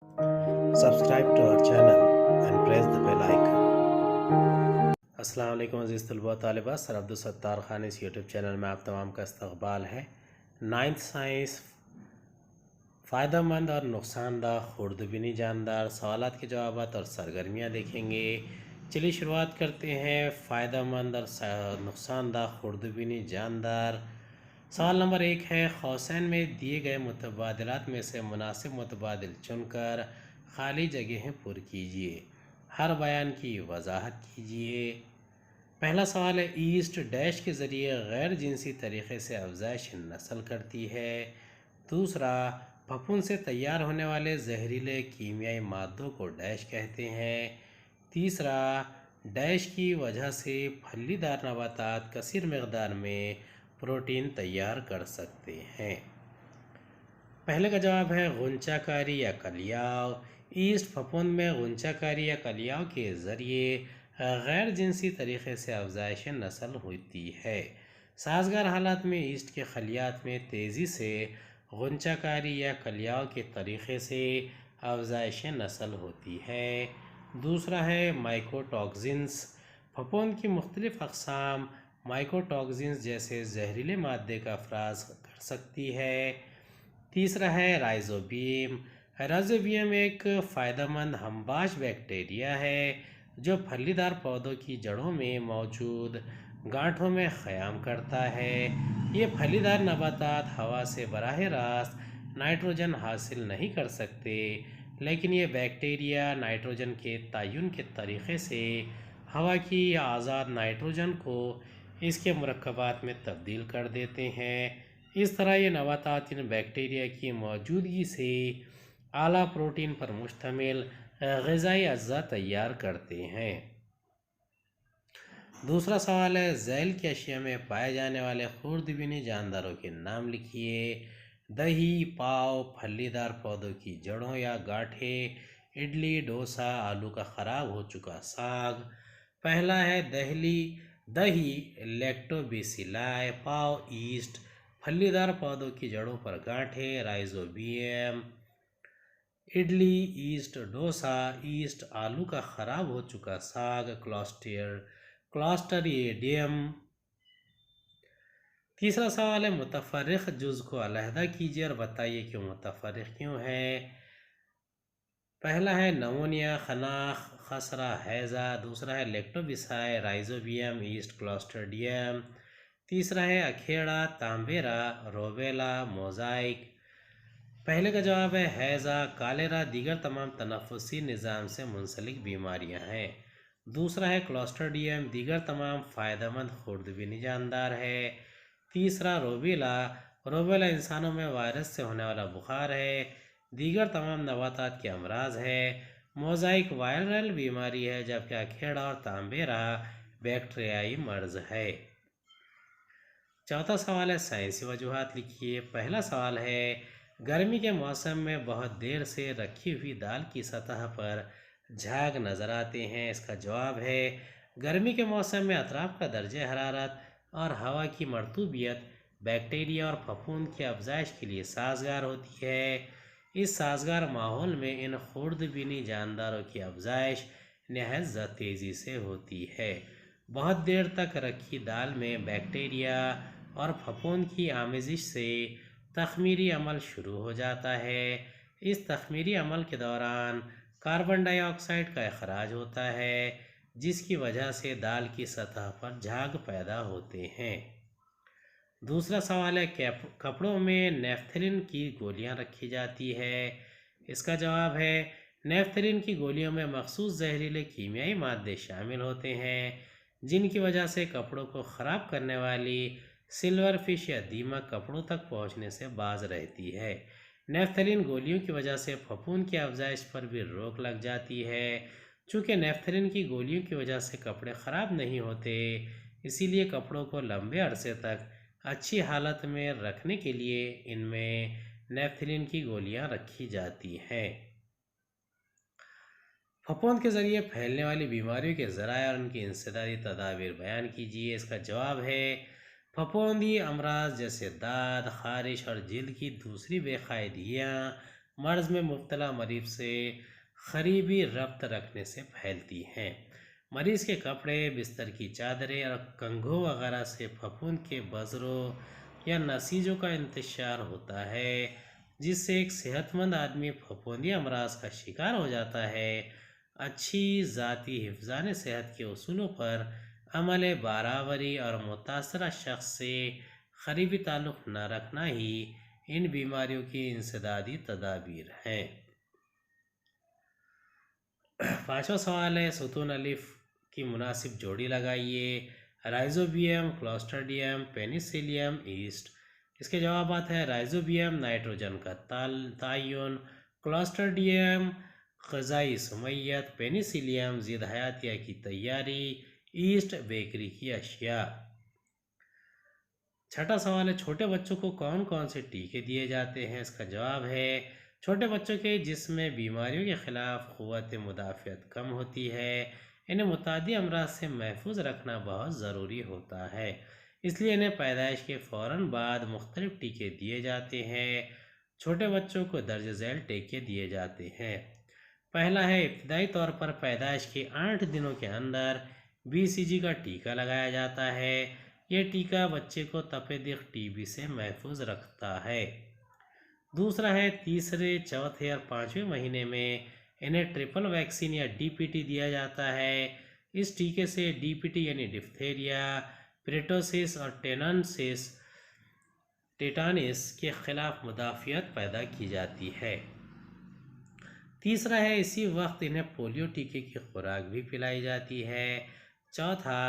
Subscribe to our channel and press the bell icon. अस्सलाम वालेकुम अज़ीज़ तलबा तालिबात, सर अब्दुल सत्तार ख़ान इस यूट्यूब चैनल में आप तमाम का इस्तक़बाल है। नाइन्थ साइंस फ़ायदेमंद और नुकसानदा खुर्दबीनी जानदार सवालात के जवाबात और सरगर्मियाँ देखेंगे। चलिए शुरुआत करते हैं फ़ायदेमंद और नुकसानदा खुर्दबीनी जानदार। सवाल नंबर 1 है, कौसैन में दिए गए मुतबादलात में से मुनासिब मुतबादिल चुनकर खाली जगहें पुर कीजिए। हर बयान की वजाहत कीजिए। पहला सवाल है, ईस्ट डैश के ज़रिए गैर जिनसी तरीक़े से अफजाइश नस्ल करती है। दूसरा, फफूंद से तैयार होने वाले जहरीले कीमियाई मादों को डैश कहते हैं। तीसरा, डैश की वजह से फलीदार नबातात कसीर मकदार में प्रोटीन तैयार कर सकते हैं। पहले का जवाब है गुंचाकारी या कलियाव। ईस्ट फफूंद में गुंचाकारी या कलियाव के ज़रिए गैर जिनसी तरीक़े से अफजाइश नस्ल होती है। साजगार हालात में ईस्ट के खलियात में तेज़ी से गुंचाकारी या कलियाव के तरीक़े से अफजाइश नस्ल होती है। दूसरा है माइकोटॉक्सिन्स। फफूंद की मुख्तलिफ़ अक़साम माइकोटॉक्सिन्स जैसे जहरीले मादे का अफराज कर सकती है। तीसरा है राइजोबियम। राइजोबियम एक फ़ायदेमंद हमबाश बैक्टीरिया है जो फलीदार पौधों की जड़ों में मौजूद गांठों में क़याम करता है। ये फलीदार नबातात हवा से बराह रास्त नाइट्रोजन हासिल नहीं कर सकते, लेकिन ये बैक्टीरिया नाइट्रोजन के तयन के तरीक़े से हवा की आज़ाद नाइट्रोजन को इसके मुरक्कबात में तब्दील कर देते हैं। इस तरह ये नबातात इन बैक्टीरिया की मौजूदगी से आला प्रोटीन पर मुश्तमिल ग़िज़ाई अज्जा तैयार करते हैं। दूसरा सवाल है, झैल की अशिया में पाए जाने वाले खुर्दबीनी जानदारों के नाम लिखिए। दही, पाव, फलीदार पौधों की जड़ों या गांठें, इडली, डोसा, आलू का ख़राब हो चुका साग। पहला है दही लैक्टोबैसिलाई, पाव ईस्ट, फलीदार पौधों की जड़ों पर गांठें rhizobium, idli east, dosa east, आलू का ख़राब हो चुका साग क्लॉस्ट्रिडियम। तीसरा सवाल है, मुतफ़र्रिक़ जुज़ को अलहदा कीजिए और बताइए कि मुतफ़र्रिक़ क्यों है। पहला है नमोनिया, खनाख, खसरा, हैज़ा। दूसरा है लैक्टोबैसिलाई, राइजोबियम ईस्ट, क्लॉस्ट्रिडियम। तीसरा है अखेड़ा, तांबेरा, रोबेला, मोज़ाइक। पहले का जवाब है हैज़ा, कालेरा दीगर तमाम तनफ़ुसी निज़ाम से मुंसलिक बीमारियां हैं। दूसरा है क्लॉस्ट्रिडियम, दीगर तमाम फ़ायदेमंद खुर्दबीनी जानदार है। तीसरा रोबेला इंसानों में वायरस से होने वाला बुखार है। दीगर तमाम नबातात के अमराज है। मोज़ाइक वायरल बीमारी है, जबकि अखेड़ा और तांबेरा बैक्टीरियाई मर्ज़ है। चौथा सवाल है, साइंसी वजूहात लिखिए। पहला सवाल है, गर्मी के मौसम में बहुत देर से रखी हुई दाल की सतह पर झाग नज़र आते हैं। इसका जवाब है, गर्मी के मौसम में अतराफ़ का दर्जे हरारत और हवा की मरतूबियत बैक्टीरिया और फफूंद की अफजाइश के लिए साजगार होती है। इस साजगार माहौल में इन खुर्दबीनी जानदारों की अफजाइश नहायत तेज़ी से होती है। बहुत देर तक रखी दाल में बैक्टीरिया और फफूंद की आमेजिश से तख़मीरी अमल शुरू हो जाता है। इस तख़मीरी अमल के दौरान कार्बन डाइऑक्साइड का अखराज होता है, जिसकी वजह से दाल की सतह पर झाग पैदा होते हैं। दूसरा सवाल है, कपड़ों में नेफ्थलीन की गोलियां रखी जाती है। इसका जवाब है, नेफ्थलीन की गोलियों में मखसूस जहरीले कीमियाई मादे शामिल होते हैं, जिनकी वजह से कपड़ों को ख़राब करने वाली सिल्वर फिश या दीमक कपड़ों तक पहुंचने से बाज रहती है। नेफ्थलीन गोलियों की वजह से फफूंद की अफजाइश पर भी रोक लग जाती है। चूँकि नेफ्थलीन की गोलियों की वजह से कपड़े ख़राब नहीं होते, इसीलिए कपड़ों को लंबे अरसे तक अच्छी हालत में रखने के लिए इनमें नेफ्थलीन की गोलियां रखी जाती हैं। फफूंद के ज़रिए फैलने वाली बीमारियों के ज़राए और उनकी इंसदादी तदाबीर बयान कीजिए। इसका जवाब है, फफूंदी अमराज जैसे दाद, ख़ारिश और जल्द की दूसरी बेकायदियाँ मर्ज में मुब्तला मरीज से करीबी रब्त रखने से फैलती हैं। मरीज के कपड़े, बिस्तर की चादरें और कंघों वगैरह से फफूंद के बजरों या नसीजों का इंतशार होता है, जिससे एक सेहतमंद आदमी फफूंदी अमराज का शिकार हो जाता है। अच्छी ज़ाती हिफ्ज़ान सेहत के उसूलों पर अमल बराबरी और मुतासरा शख्स से करीबी ताल्लुक़ न रखना ही इन बीमारियों की इंसदादी तदाबीर हैं। पांचवा सवाल है, सुतून अलिफ की मुनासिब जोड़ी लगाइए। Rhizobium, Clostridium, Penicillium, east. इसके जवाबात हैं राइजोबियम नाइट्रोजन का तायुन, क्लोस्ट्रिडियम ग़िज़ाई सुमैयत, पेनिसिलियम ज़िद हयातिया की तैयारी, ईस्ट बेकरी की अशिया। छठा सवाल है, छोटे बच्चों को कौन कौन से टीके दिए जाते हैं? इसका जवाब है छोटे बच्चों के जिसमें बीमारियों के ख़िलाफ़ क़ुव्वत मुदाफ़ियत कम होती है, इन्हें मुतादी अमराज से महफूज रखना बहुत ज़रूरी होता है, इसलिए इन्हें पैदाइश के फ़ौरन बाद मुख्तलिफ़ टीके दिए जाते हैं। छोटे बच्चों को दर्ज झैल टीके दिए जाते हैं। पहला है, इब्तदाई तौर पर पैदाइश के 8 दिनों के अंदर BCG का टीका लगाया जाता है। यह टीका बच्चे को तपेदिक TB से महफूज रखता है। दूसरा है, तीसरे, चौथे और 5वें महीने में इन्हें ट्रिपल वैक्सीन या DPT दिया जाता है। इस टीके से DPT यानी डिप्थीरिया, पेरिटोसिस और टेटानिस के ख़िलाफ़ मुदाफ़ियत पैदा की जाती है। तीसरा है, इसी वक्त इन्हें पोलियो टीके की खुराक भी पिलाई जाती है। चौथा,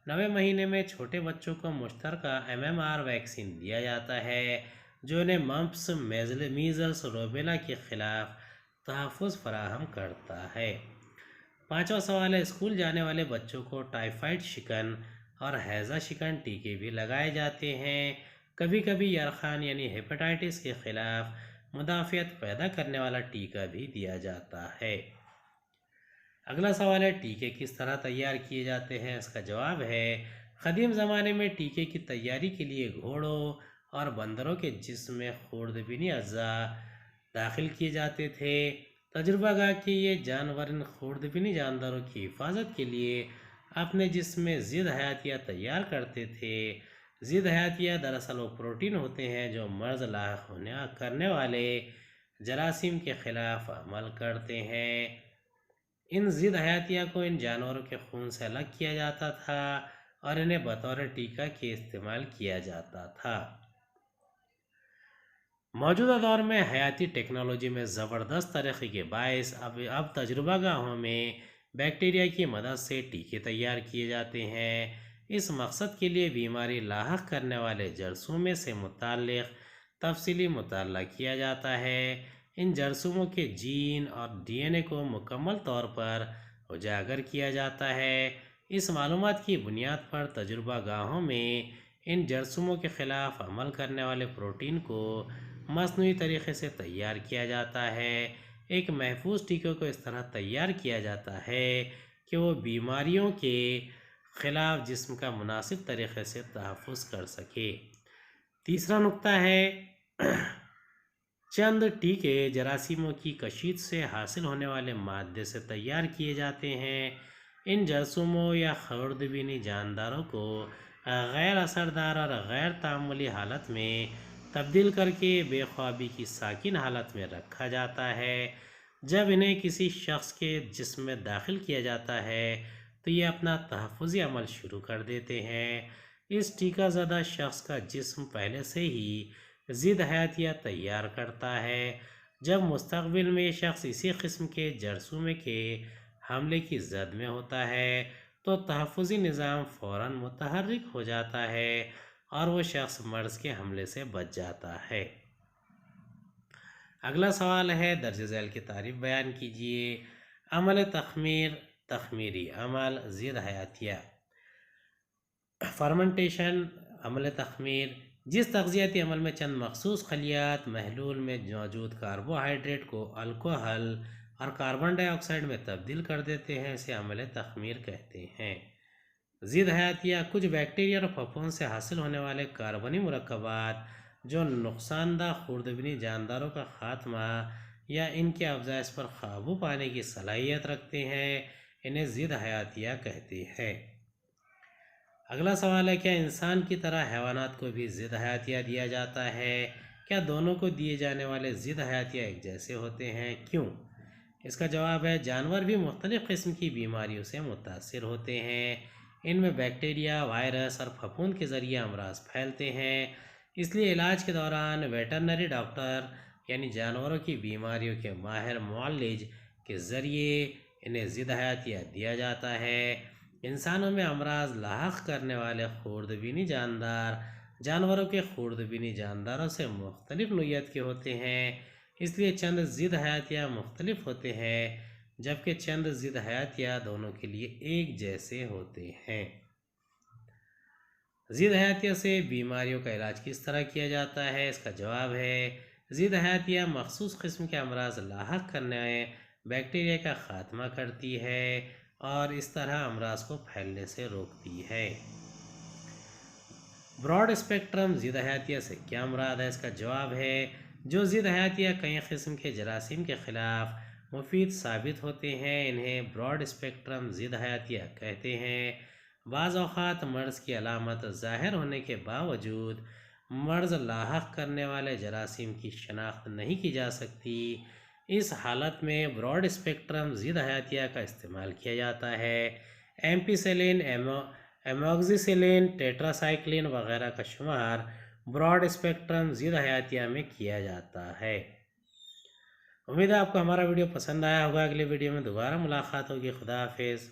9वें महीने में छोटे बच्चों को मुश्तरका MMR वैक्सीन दिया जाता है, जो इन्हें मम्प्स, मीज़ल्स, रूबेला के ख़िलाफ़ तहफ़्फ़ुज़ फराहम करता है। पाँचवा सवाल है, स्कूल जाने वाले बच्चों को टाइफाइड शिकन और हैज़ा शिकन टीके भी लगाए जाते हैं। कभी कभी यरखान यानी हेपेटाइटिस के ख़िलाफ़ मुदाफ़ियत पैदा करने वाला टीका भी दिया जाता है। अगला सवाल है, टीके किस तरह तैयार किए जाते हैं? इसका जवाब है क़दीम ज़माने में टीके की तैयारी के लिए घोड़ों और बंदरों के जिस्म में खुर्दबीनी अज़ा दाखिल किए जाते थे। तजुर्बागाह के ये जानवर इन खुर्दबीनी जानदारों की हिफाजत के लिए अपने जिस्म में ज़िद हयातिया तैयार करते थे। ज़िद हयातिया दरअसल वो प्रोटीन होते हैं जो मर्ज़ लाहक करने वाले जरासीम के ख़िलाफ़ अमल करते हैं। इन ज़िद हयातिया को इन जानवरों के खून से अलग किया जाता था और इन्हें बतौर टीका के इस्तेमाल किया जाता था। मौजूदा दौर में हयाती टेक्नोलॉजी में ज़बरदस्त तरक्की के बायस अब तजुर्बागाहों में बैक्टीरिया की मदद से टीके तैयार किए जाते हैं। इस मकसद के लिए बीमारी लाहक करने वाले जरासीम से मुताल्लिक़ तफसीली मुताला किया जाता है। इन जरासीमों के जीन और DNA को मुकम्मल तौर पर उजागर किया जाता है। इस मालूमात की बुनियाद पर तजुर्बागाहों में इन जरासीमों के ख़िलाफ़ अमल करने वाले प्रोटीन को मसनूई तरीक़े से तैयार किया जाता है। एक महफूज टीके को इस तरह तैयार किया जाता है कि वो बीमारियों के ख़िलाफ़ जिस्म का मुनासिब तरीक़े से तहफ़्फ़ुज़ कर सके। तीसरा नुक्ता है, चंद टीके जरासीमों की कशीद से हासिल होने वाले मादे से तैयार किए जाते हैं। इन जरासीमों या खुर्दबीनी जानदारों को गैर असरदार और गैर तामुली हालत में तब्दील करके बेख्वाबी की साकिन हालत में रखा जाता है। जब इन्हें किसी शख्स के जिस्म में दाखिल किया जाता है तो ये अपना तहफ़्फ़ुज़ी अमल शुरू कर देते हैं। इस टीका ज़दा शख्स का जिस्म पहले से ही ज़िद हयातिया तैयार करता है। जब मुस्तक़बिल में ये शख्स इसी किस्म के जरासीम के हमले की जद में होता है तो तहफ़्फ़ुज़ी निज़ाम फ़ौरन मुतहर्रिक हो जाता है और वो शख्स मर्ज़ के हमले से बच जाता है। अगला सवाल है, दर्ज झैल की तारीफ़ बयान कीजिए। अमल तख़मीर, तख़मीरी अमल, ज़िद हयातिया। फर्मेंटेशन, अमल तख़मीर जिस तग़ज़ियाती अमल में चंद मख़सूस खलियात महलूल में मौजूद कार्बोहाइड्रेट को अल्कोहल और कार्बन डाइऑक्साइड में तब्दील कर देते हैं, इसे अमल तख़मीर कहते हैं। ज़िद हयातिया कुछ बैक्टीरिया और फफूंद से हासिल होने वाले कार्बनी मुरक्कबात जो नुकसानदा खुर्दबीनी जानदारों का ख़ात्मा या इनके अफजाइश पर काबू पाने की सलाहियत रखते हैं, इन्हें ज़िद हयातिया कहते हैं। अगला सवाल है, क्या इंसान की तरह हैवानात को भी ज़िद हयातिया दिया जाता है? क्या दोनों को दिए जाने वाले ज़िद हयातिया एक जैसे होते हैं, क्यों? इसका जवाब है, जानवर भी मुख्तलिफ़ किस्म की बीमारियों से मुतासिर होते हैं। इनमें बैक्टीरिया, वायरस और फफूंद के ज़रिए अमराज फैलते हैं। इसलिए इलाज के दौरान वेटरनरी डॉक्टर यानी जानवरों की बीमारियों के माहिर मुआलिज के ज़रिए इन्हें ज़िद हयातिया दिया जाता है। इंसानों में अमराज लाहक करने वाले खुर्दबीनी जानदार जानवरों के खुर्दबीनी जानदारों से मुख्तलिफ नोयत के होते हैं, इसलिए चंद ज़िद हयातिया मुख्तलिफ होते हैं, जबकि चंद ज़िद हयातिया दोनों के लिए एक जैसे होते हैं। ज़िद हयातिया से बीमारियों का इलाज किस तरह किया जाता है? इसका जवाब है, ज़िद हयातिया मखसूस किस्म के अमराज लाहक करने बैक्टीरिया का ख़ात्मा करती है और इस तरह अमराज को फैलने से रोकती है। ब्रॉड स्पेक्ट्रम ज़िद हयातिया से क्या मुराद है? इसका जवाब है, जो ज़िद हयातिया कई किस्म के जरासीम के ख़िलाफ़ मुफीद साबित होते हैं, इन्हें ब्रॉड स्पेक्ट्रम ज़िद हयातिया कहते हैं। बाज़ औक़ात मर्ज़ की अलामत ज़ाहिर होने के बावजूद मर्ज़ लाहक करने वाले जरासीम की शनाख्त नहीं की जा सकती। इस हालत में ब्रॉड स्पेक्ट्रम ज़िद हयातिया का इस्तेमाल किया जाता है। एम्पिसिलिन, एमोक्सिसिलिन, टेट्रासाइक्लिन वगैरह का शुमार ब्रॉड स्पेक्ट्रम ज़िद हयातिया में किया जाता है। उम्मीद है आपको हमारा वीडियो पसंद आया होगा। अगले वीडियो में दोबारा मुलाकात होगी। खुदा हाफिज़।